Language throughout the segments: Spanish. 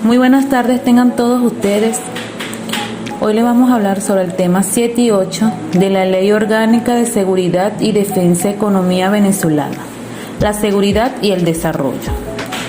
Muy buenas tardes tengan todos ustedes. Hoy les vamos a hablar sobre el tema 7 y 8 de la Ley Orgánica de Seguridad y Defensa Economía Venezolana, la seguridad y el desarrollo.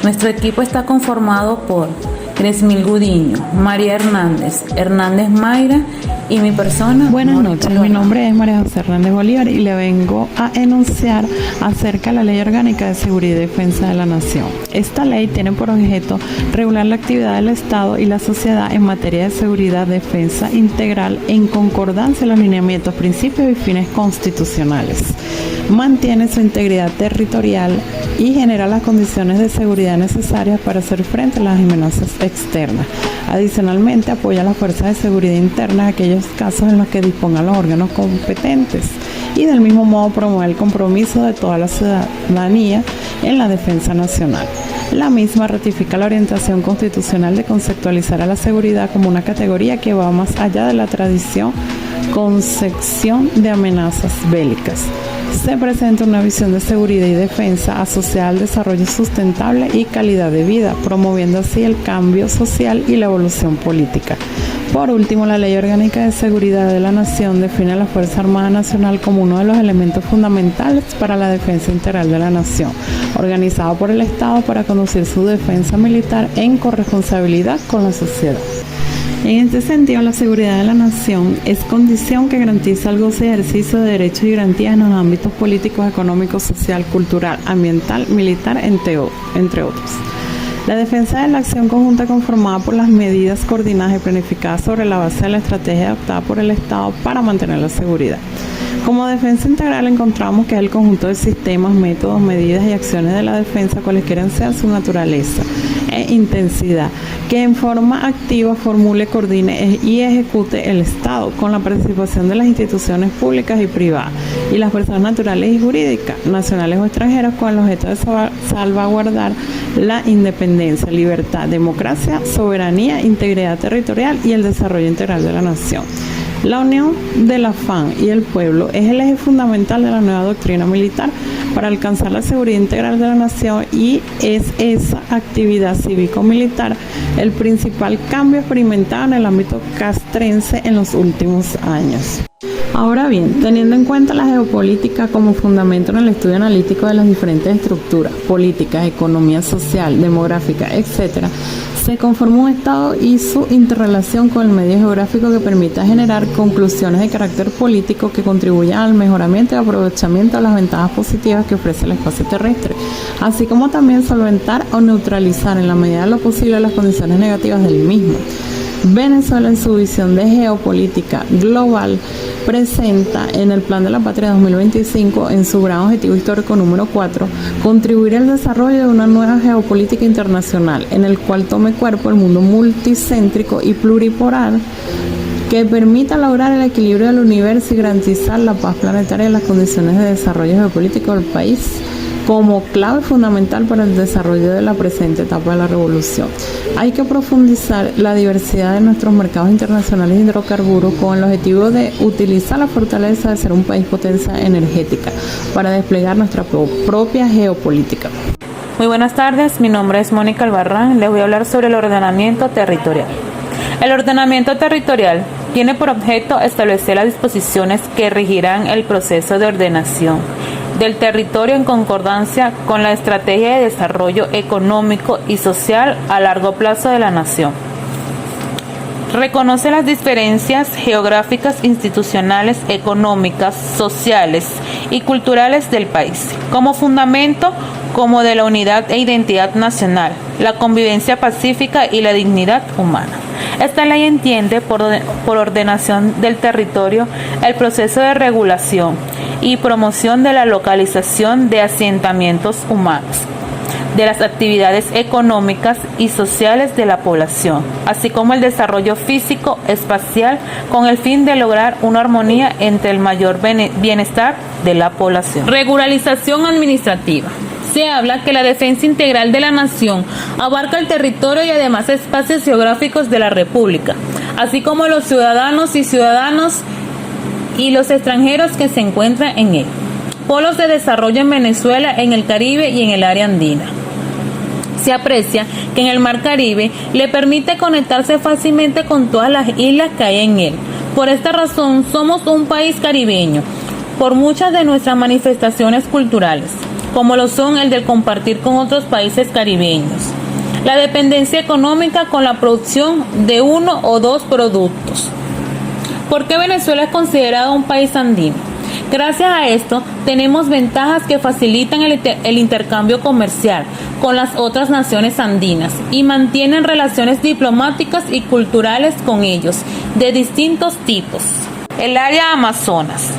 Nuestro equipo está conformado por Cresmil Gudiño, María Hernández Mayra y mi persona. Buenas noches, mi nombre es María José Hernández Bolívar y le vengo a enunciar acerca de la Ley Orgánica de Seguridad y Defensa de la Nación. Esta ley tiene por objeto regular la actividad del Estado y la sociedad en materia de seguridad, defensa integral en concordancia con los lineamientos, principios y fines constitucionales. Mantiene su integridad territorial y genera las condiciones de seguridad necesarias para hacer frente a las amenazas externas. Adicionalmente, apoya a las fuerzas de seguridad interna en aquellos casos en los que dispongan los órganos competentes y del mismo modo promueve el compromiso de toda la ciudadanía en la defensa nacional. La misma ratifica la orientación constitucional de conceptualizar a la seguridad como una categoría que va más allá de la tradición concepción de amenazas bélicas. Se presenta una visión de seguridad y defensa asociada al desarrollo sustentable y calidad de vida, promoviendo así el cambio social y la evolución política. Por último, la Ley Orgánica de Seguridad de la Nación define a la Fuerza Armada Nacional como uno de los elementos fundamentales para la defensa integral de la nación, organizado por el Estado para conducir su defensa militar en corresponsabilidad con la sociedad. En este sentido, la seguridad de la nación es condición que garantiza el goce y ejercicio de derechos y garantías en los ámbitos políticos, económicos, social, cultural, ambiental, militar, entre otros. La defensa de la acción conjunta conformada por las medidas coordinadas y planificadas sobre la base de la estrategia adoptada por el Estado para mantener la seguridad. Como defensa integral encontramos que es el conjunto de sistemas, métodos, medidas y acciones de la defensa, cualesquiera sean su naturaleza e intensidad, que en forma activa formule, coordine y ejecute el Estado con la participación de las instituciones públicas y privadas y las personas naturales y jurídicas, nacionales o extranjeras, con el objeto de salvaguardar la independencia, libertad, democracia, soberanía, integridad territorial y el desarrollo integral de la nación. La unión del afán y el pueblo es el eje fundamental de la nueva doctrina militar para alcanzar la seguridad integral de la nación, y es esa actividad cívico-militar el principal cambio experimentado en el ámbito castrense en los últimos años. Ahora bien, teniendo en cuenta la geopolítica como fundamento en el estudio analítico de las diferentes estructuras políticas, economía social, demográfica, etc., se conforma un Estado y su interrelación con el medio geográfico que permita generar conclusiones de carácter político que contribuyan al mejoramiento y aprovechamiento de las ventajas positivas que ofrece el espacio terrestre, así como también solventar o neutralizar en la medida de lo posible las condiciones negativas del mismo. Venezuela, en su visión de geopolítica global, presenta en el Plan de la Patria 2025, en su gran objetivo histórico número 4, contribuir al desarrollo de una nueva geopolítica internacional, en el cual tome cuerpo el mundo multicéntrico y pluripolar, que permita lograr el equilibrio del universo y garantizar la paz planetaria y las condiciones de desarrollo geopolítico del país, como clave fundamental para el desarrollo de la presente etapa de la revolución. Hay que profundizar la diversidad de nuestros mercados internacionales de hidrocarburos con el objetivo de utilizar la fortaleza de ser un país potencia energética para desplegar nuestra propia geopolítica. Muy buenas tardes, mi nombre es Mónica Albarrán, les voy a hablar sobre el ordenamiento territorial. El ordenamiento territorial tiene por objeto establecer las disposiciones que regirán el proceso de ordenación del territorio en concordancia con la estrategia de desarrollo económico y social a largo plazo de la nación. Reconoce las diferencias geográficas, institucionales, económicas, sociales y culturales del país como fundamento como de la unidad e identidad nacional, la convivencia pacífica y la dignidad humana. Esta ley entiende por ordenación del territorio el proceso de regulación y promoción de la localización de asentamientos humanos, de las actividades económicas y sociales de la población, así como el desarrollo físico, espacial, con el fin de lograr una armonía entre el mayor bienestar de la población. Regularización administrativa. Se habla que la defensa integral de la nación abarca el territorio y además espacios geográficos de la República, así como los ciudadanos y los extranjeros que se encuentran en él. Polos de desarrollo en Venezuela, en el Caribe y en el área andina. Se aprecia que en el Mar Caribe le permite conectarse fácilmente con todas las islas que hay en él. Por esta razón, somos un país caribeño, por muchas de nuestras manifestaciones culturales, como lo son el del compartir con otros países caribeños, la dependencia económica con la producción de uno o dos productos. ¿Por qué Venezuela es considerado un país andino? Gracias a esto, tenemos ventajas que facilitan el intercambio comercial con las otras naciones andinas y mantienen relaciones diplomáticas y culturales con ellos, de distintos tipos. El área Amazonas.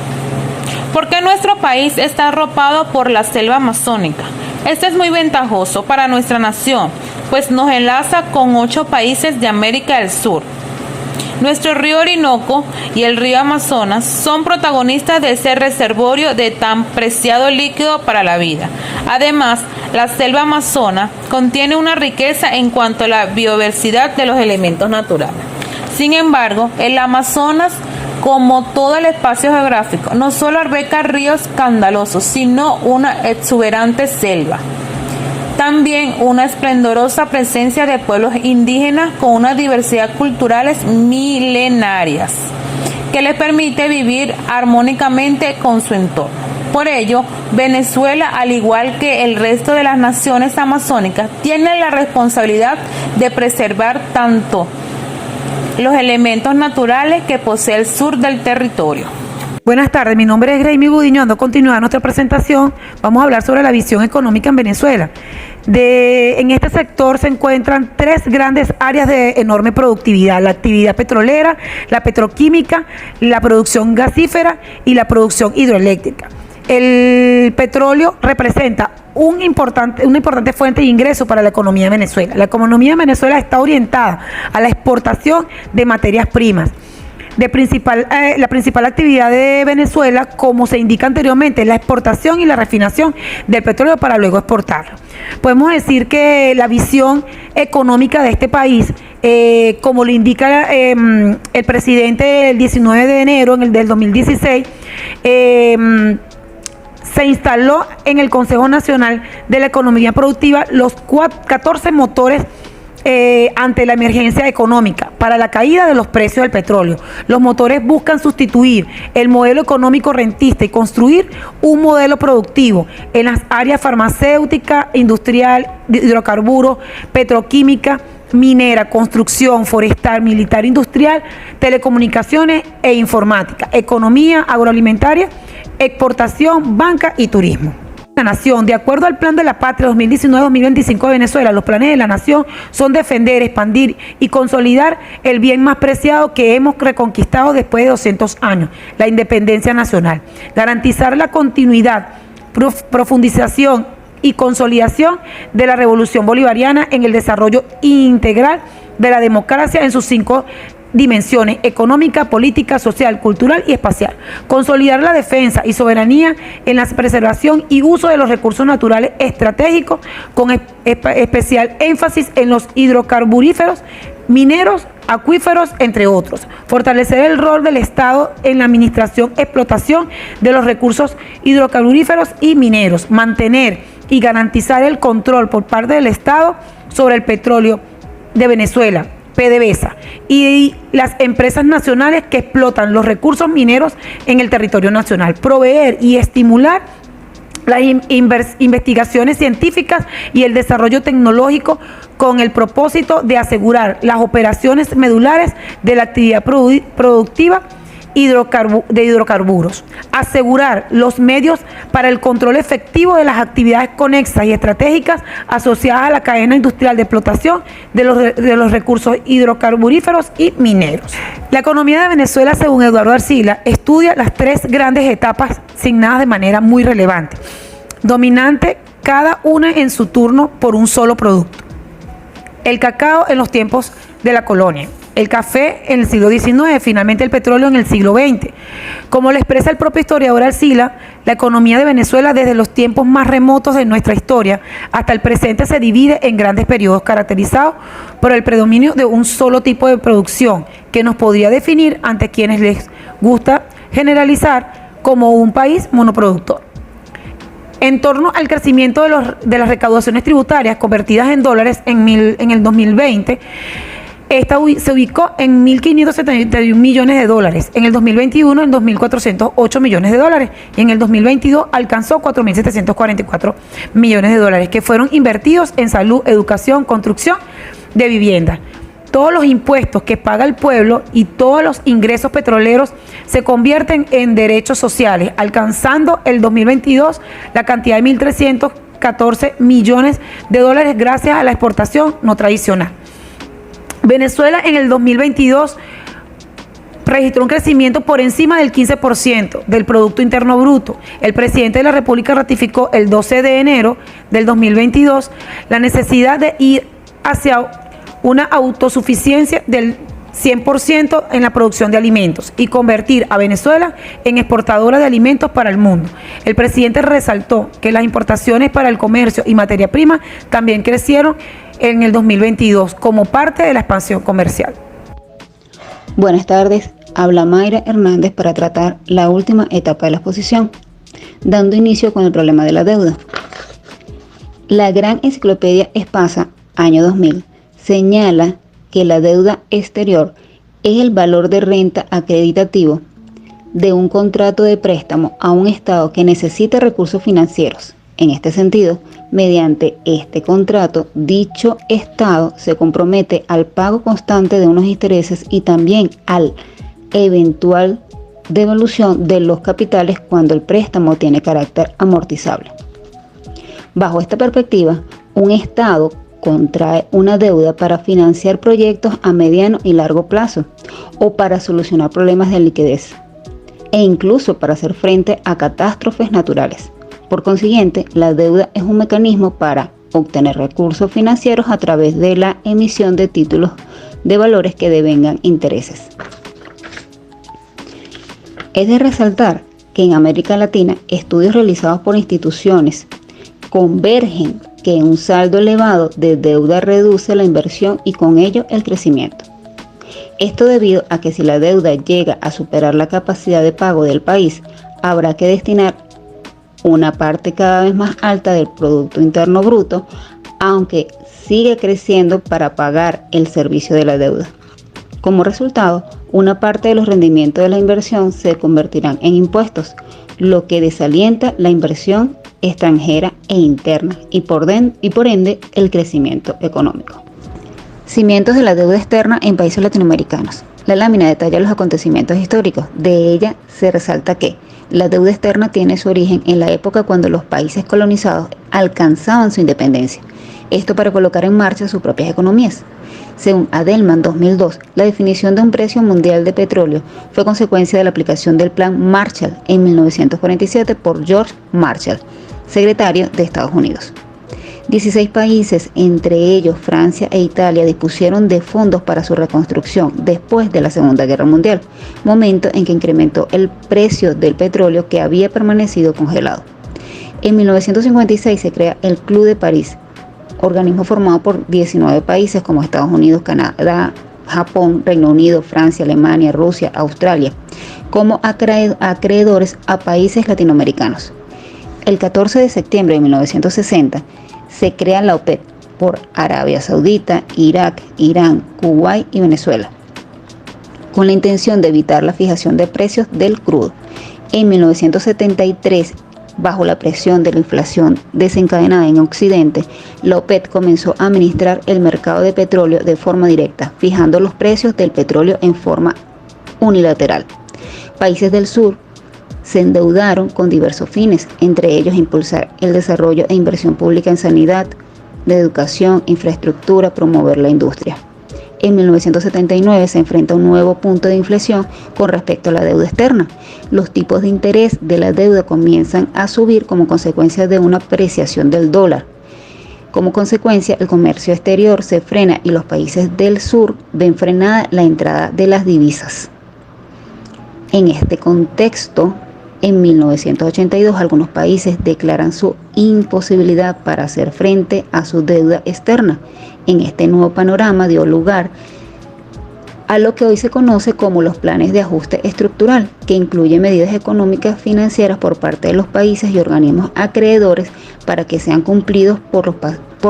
¿Por qué nuestro país está arropado por la selva amazónica? Este es muy ventajoso para nuestra nación, pues nos enlaza con 8 países de América del Sur. Nuestro río Orinoco y el río Amazonas son protagonistas de ese reservorio de tan preciado líquido para la vida. Además, la selva amazona contiene una riqueza en cuanto a la biodiversidad de los elementos naturales. Sin embargo, el Amazonas, como todo el espacio geográfico, no solo alberga ríos caudalosos, sino una exuberante selva. También una esplendorosa presencia de pueblos indígenas con una diversidad culturales milenarias que les permite vivir armónicamente con su entorno. Por ello, Venezuela, al igual que el resto de las naciones amazónicas, tiene la responsabilidad de preservar tanto los elementos naturales que posee el sur del territorio. Buenas tardes, mi nombre es Graeme Budiño. Ando a continuar nuestra presentación. Vamos a hablar sobre la visión económica en Venezuela. En este sector se encuentran 3 grandes áreas de enorme productividad: la actividad petrolera, la petroquímica, la producción gasífera y la producción hidroeléctrica. El petróleo representa una importante fuente de ingreso para la economía de Venezuela. La economía de Venezuela está orientada a la exportación de materias primas. La principal actividad de Venezuela, como se indica anteriormente, es la exportación y la refinación del petróleo para luego exportarlo. Podemos decir que la visión económica de este país, como lo indica el presidente el 19 de enero del 2016, se instaló en el Consejo Nacional de la Economía Productiva los 14 motores ante la emergencia económica para la caída de los precios del petróleo. Los motores buscan sustituir el modelo económico rentista y construir un modelo productivo en las áreas farmacéutica, industrial, hidrocarburos, petroquímica, minera, construcción, forestal, militar, industrial, telecomunicaciones e informática, economía agroalimentaria, exportación, banca y turismo. La nación, de acuerdo al Plan de la Patria 2019-2025 de Venezuela, los planes de la nación son defender, expandir y consolidar el bien más preciado que hemos reconquistado después de 200 años, la independencia nacional, garantizar la continuidad, profundización y consolidación de la revolución bolivariana en el desarrollo integral de la democracia en sus 5 dimensiones: económica, política, social, cultural y espacial. Consolidar la defensa y soberanía en la preservación y uso de los recursos naturales estratégicos, con especial énfasis en los hidrocarburíferos, mineros, acuíferos, entre otros. Fortalecer el rol del Estado en la administración, explotación de los recursos hidrocarburíferos y mineros. Mantener y garantizar el control por parte del Estado sobre el petróleo de Venezuela, PDVSA, y las empresas nacionales que explotan los recursos mineros en el territorio nacional. Proveer y estimular las investigaciones científicas y el desarrollo tecnológico con el propósito de asegurar las operaciones medulares de la actividad productiva de hidrocarburos, asegurar los medios para el control efectivo de las actividades conexas y estratégicas asociadas a la cadena industrial de explotación de los recursos hidrocarburíferos y mineros. La economía de Venezuela, según Eduardo Arcila, estudia las 3 grandes etapas asignadas de manera muy relevante, dominante cada una en su turno por un solo producto: el cacao en los tiempos de la colonia, el café en el siglo XIX, finalmente el petróleo en el siglo XX. Como lo expresa el propio historiador Arcila, la economía de Venezuela desde los tiempos más remotos de nuestra historia hasta el presente se divide en grandes periodos caracterizados por el predominio de un solo tipo de producción que nos podría definir ante quienes les gusta generalizar como un país monoproductor. En torno al crecimiento de las recaudaciones tributarias convertidas en dólares en el 2020, esta se ubicó en 1.571 millones de dólares. En el 2021, en 2.408 millones de dólares. Y en el 2022 alcanzó 4.744 millones de dólares, que fueron invertidos en salud, educación, construcción de vivienda. Todos los impuestos que paga el pueblo y todos los ingresos petroleros se convierten en derechos sociales, alcanzando el 2022 la cantidad de 1.314 millones de dólares gracias a la exportación no tradicional. Venezuela en el 2022 registró un crecimiento por encima del 15% del Producto Interno Bruto. El presidente de la República ratificó el 12 de enero del 2022 la necesidad de ir hacia una autosuficiencia del 100% en la producción de alimentos y convertir a Venezuela en exportadora de alimentos para el mundo. El presidente resaltó que las importaciones para el comercio y materia prima también crecieron en el 2022 como parte de la expansión comercial. Buenas tardes, habla Mayra Hernández para tratar la última etapa de la exposición, dando inicio con el problema de la deuda. La Gran Enciclopedia Espasa, año 2000, señala que la deuda exterior es el valor de renta acreditativo de un contrato de préstamo a un Estado que necesita recursos financieros. En este sentido, mediante este contrato, dicho Estado se compromete al pago constante de unos intereses y también al eventual devolución de los capitales cuando el préstamo tiene carácter amortizable. Bajo esta perspectiva, un Estado contrae una deuda para financiar proyectos a mediano y largo plazo o para solucionar problemas de liquidez e incluso para hacer frente a catástrofes naturales. Por consiguiente, la deuda es un mecanismo para obtener recursos financieros a través de la emisión de títulos de valores que devengan intereses. Es de resaltar que en América Latina, estudios realizados por instituciones convergen que un saldo elevado de deuda reduce la inversión y con ello el crecimiento. Esto debido a que si la deuda llega a superar la capacidad de pago del país, habrá que destinar una parte cada vez más alta del Producto Interno Bruto, aunque sigue creciendo para pagar el servicio de la deuda. Como resultado, una parte de los rendimientos de la inversión se convertirán en impuestos, lo que desalienta la inversión extranjera e interna y por ende el crecimiento económico. Cimientos de la deuda externa en países latinoamericanos. La lámina detalla los acontecimientos históricos. De ella se resalta que la deuda externa tiene su origen en la época cuando los países colonizados alcanzaban su independencia. Esto para colocar en marcha sus propias economías. Según Adelman 2002, la definición de un precio mundial de petróleo fue consecuencia de la aplicación del Plan Marshall en 1947 por George Marshall, secretario de Estados Unidos. 16 países, entre ellos Francia e Italia, dispusieron de fondos para su reconstrucción después de la Segunda Guerra Mundial, momento en que incrementó el precio del petróleo que había permanecido congelado. En 1956 se crea el Club de París, organismo formado por 19 países como Estados Unidos, Canadá, Japón, Reino Unido, Francia, Alemania, Rusia, Australia, como acreedores a países latinoamericanos. El 14 de septiembre de 1960 se crea la OPEP por Arabia Saudita, Irak, Irán, Kuwait y Venezuela, con la intención de evitar la fijación de precios del crudo. En 1973, bajo la presión de la inflación desencadenada en Occidente, la OPEP comenzó a administrar el mercado de petróleo de forma directa, fijando los precios del petróleo en forma unilateral. Países del sur se endeudaron con diversos fines, entre ellos impulsar el desarrollo e inversión pública en sanidad, de educación, infraestructura, promover la industria. En 1979 se enfrenta a un nuevo punto de inflexión con respecto a la deuda externa. Los tipos de interés de la deuda comienzan a subir como consecuencia de una apreciación del dólar. Como consecuencia, el comercio exterior se frena y los países del sur ven frenada la entrada de las divisas. En este contexto, en 1982, algunos países declaran su imposibilidad para hacer frente a su deuda externa. En este nuevo panorama dio lugar a lo que hoy se conoce como los planes de ajuste estructural, que incluye medidas económicas financieras por parte de los países y organismos acreedores para que sean cumplidos por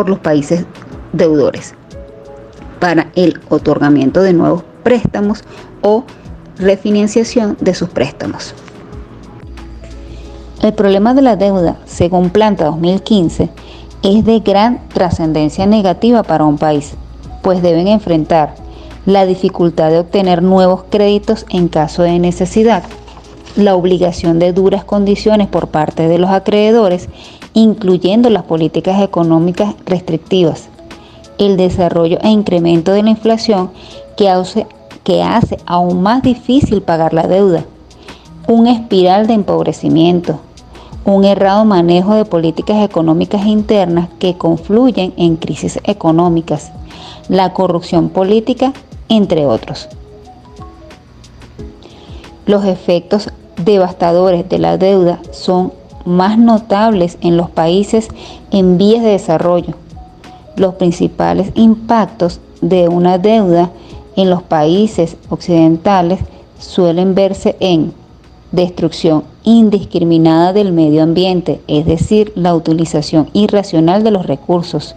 los países deudores, para el otorgamiento de nuevos préstamos o refinanciación de sus préstamos. El problema de la deuda, según Planta 2015, es de gran trascendencia negativa para un país, pues deben enfrentar la dificultad de obtener nuevos créditos en caso de necesidad, la obligación de duras condiciones por parte de los acreedores, incluyendo las políticas económicas restrictivas, el desarrollo e incremento de la inflación que hace aún más difícil pagar la deuda, una espiral de empobrecimiento, un errado manejo de políticas económicas internas que confluyen en crisis económicas, la corrupción política, entre otros. Los efectos devastadores de la deuda son más notables en los países en vías de desarrollo. Los principales impactos de una deuda en los países occidentales suelen verse en destrucción indiscriminada del medio ambiente, es decir, la utilización irracional de los recursos,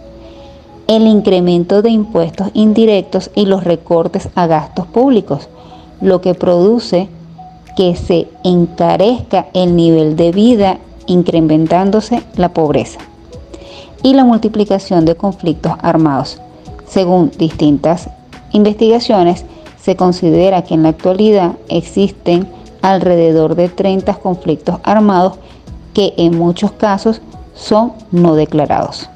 el incremento de impuestos indirectos y los recortes a gastos públicos, lo que produce que se encarezca el nivel de vida, incrementándose la pobreza, y la multiplicación de conflictos armados. Según distintas investigaciones, se considera que en la actualidad existen alrededor de 30 conflictos armados que en muchos casos son no declarados.